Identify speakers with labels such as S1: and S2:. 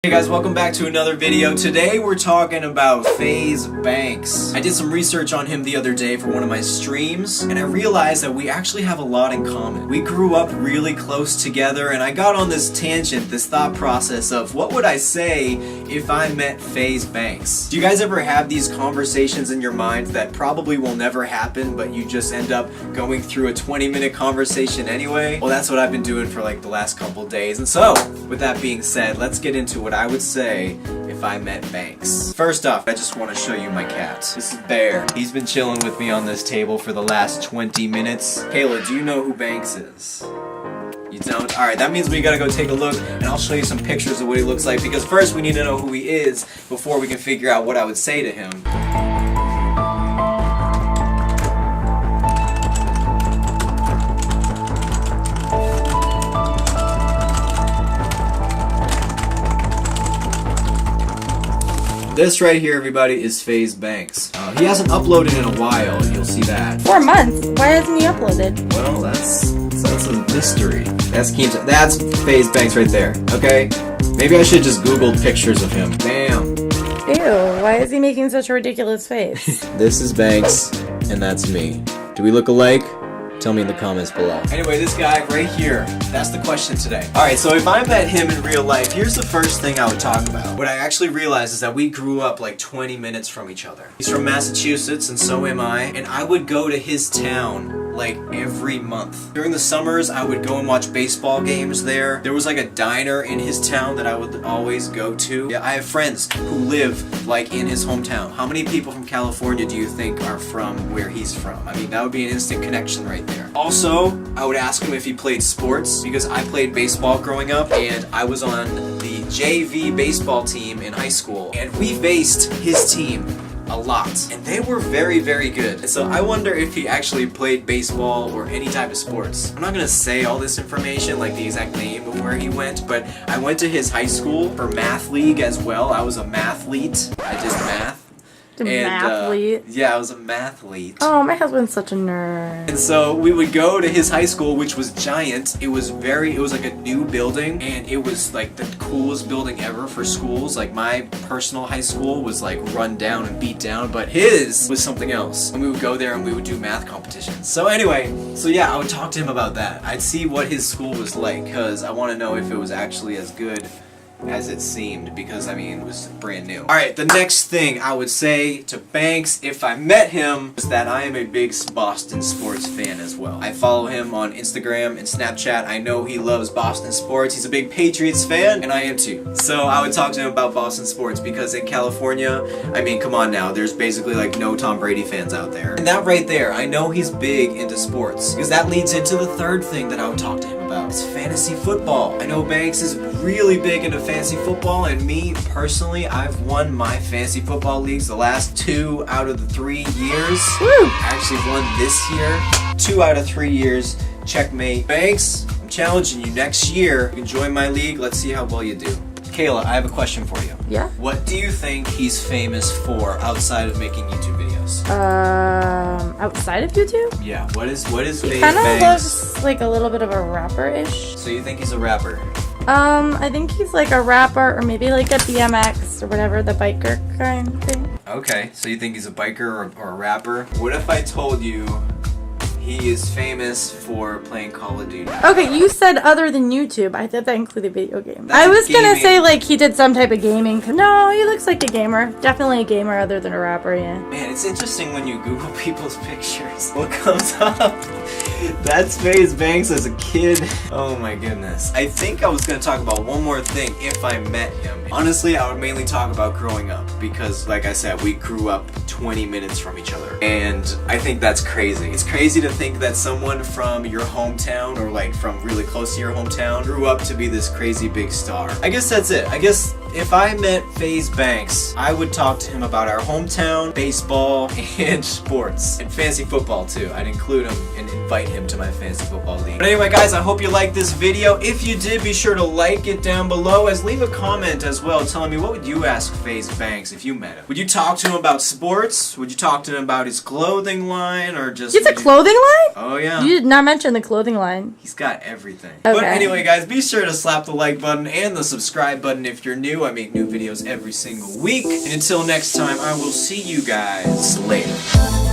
S1: Hey guys, welcome back to another video. Today we're talking about FaZe Banks. I did some research on him the other day for one of my streams, and I realized that we actually have a lot in common. We grew up really close together, and I got on this tangent, this thought process of what would I say if I met FaZe Banks? Do you guys ever have these conversations in your mind that probably will never happen, but you just end up going through a 20-minute conversation anyway? Well, that's what I've been doing for like the last couple days. And so, with that being said, let's get into what I would say if I met Banks. First off, I just want to show you my cat. This is Bear. He's been chilling with me on this table for the last 20 minutes. Kayla, do you know who Banks is? You don't? Alright, that means we gotta go take a look, and I'll show you some pictures of what he looks like, because first we need to know who he is before we can figure out what I would say to him. This right here, everybody, is FaZe Banks. He hasn't uploaded in a while, you'll see that.
S2: 4 months? Why hasn't he uploaded?
S1: Well, that's a mystery. That's FaZe Banks right there, okay? Maybe I should just Google pictures of him. Bam!
S2: Ew, why is he making such a ridiculous face?
S1: This is Banks, and that's me. Do we look alike? Tell me in the comments below. Anyway, this guy right here, that's the question today. Alright, so if I met him in real life, here's the first thing I would talk about. What I actually realized is that we grew up like 20 minutes from each other. He's from Massachusetts, and so am I, and I would go to his town like every month. During the summers, I would go and watch baseball games there. There was like a diner in his town that I would always go to. Yeah, I have friends who live like in his hometown. How many people from California do you think are from where he's from? I mean, that would be an instant connection right there. Also, I would ask him if he played sports, because I played baseball growing up, and I was on the JV baseball team in high school, and we faced his team a lot, and they were very, very good. And so I wonder if he actually played baseball or any type of sports. I'm not gonna say all this information, like the exact name of where he went, but I went to his high school for math league as well. I was a mathlete. I did math.
S2: Mathlete?
S1: Yeah, I was a mathlete.
S2: Oh, my husband's such a nerd.
S1: And so we would go to his high school, which was giant. It was like a new building, and it was like the coolest building ever for schools. Like my personal high school was like run down and beat down, but his was something else. And we would go there and we would do math competitions. So anyway, yeah, I would talk to him about that. I'd see what his school was like, because I want to know if it was actually as good as it seemed, because I mean, it was brand new. Alright, the next thing I would say to Banks if I met him is that I am a big Boston sports fan as well. I follow him on Instagram and Snapchat. I know he loves Boston sports. He's a big Patriots fan, and I am too. So I would talk to him about Boston sports, because in California, I mean, come on now, there's basically like no Tom Brady fans out there. And that right there, I know he's big into sports, because that leads into the third thing that I would talk to him about. It's fantasy football. I know Banks is really big into fantasy football, and me personally, I've won my fantasy football leagues the last 2 out of the 3 years.
S2: Woo!
S1: I actually won this year, 2 out of 3 years. Checkmate. Banks, I'm challenging you next year. You can join my league. Let's see how well you do. Kayla, I have a question for you.
S2: Yeah?
S1: What do you think he's famous for outside of making YouTube videos?
S2: Outside of YouTube?
S1: Yeah, what is FaZe
S2: He kind of
S1: Banks?
S2: looks like a little bit of a rapper-ish.
S1: So you think he's a rapper?
S2: I think he's like a rapper, or maybe like a BMX or whatever, the biker kind thing.
S1: Okay, so you think he's a biker or a rapper? What if I told you he is famous for playing Call of Duty?
S2: Okay, you said other than YouTube. I thought that included video games.
S1: That's
S2: I was gonna
S1: gaming.
S2: say like he did some type of gaming. No, he looks like a gamer. Definitely a gamer other than a rapper, yeah.
S1: Man, it's interesting when you Google people's pictures. What comes up? That's FaZe Banks as a kid. Oh my goodness. I think I was gonna talk about one more thing if I met him. Honestly, I would mainly talk about growing up, because like I said, we grew up 20 minutes from each other. And I think that's crazy. It's crazy to think that someone from your hometown, or like from really close to your hometown, grew up to be this crazy big star. I guess that's it. I guess if I met FaZe Banks, I would talk to him about our hometown, baseball, and sports. And fantasy football too. I'd include him and invite him to my fantasy football league. But anyway guys, I hope you liked this video. If you did, be sure to like it down below, as leave a comment as well telling me what would you ask FaZe Banks if you met him. Would you talk to him about sports? Would you talk to him about his clothing line, or just...
S2: It's a clothing line?
S1: Oh yeah.
S2: You did not mention the clothing line.
S1: He's got everything.
S2: Okay.
S1: But anyway guys, be sure to slap the like button and the subscribe button if you're new. I make new videos every single week. And until next time, I will see you guys later.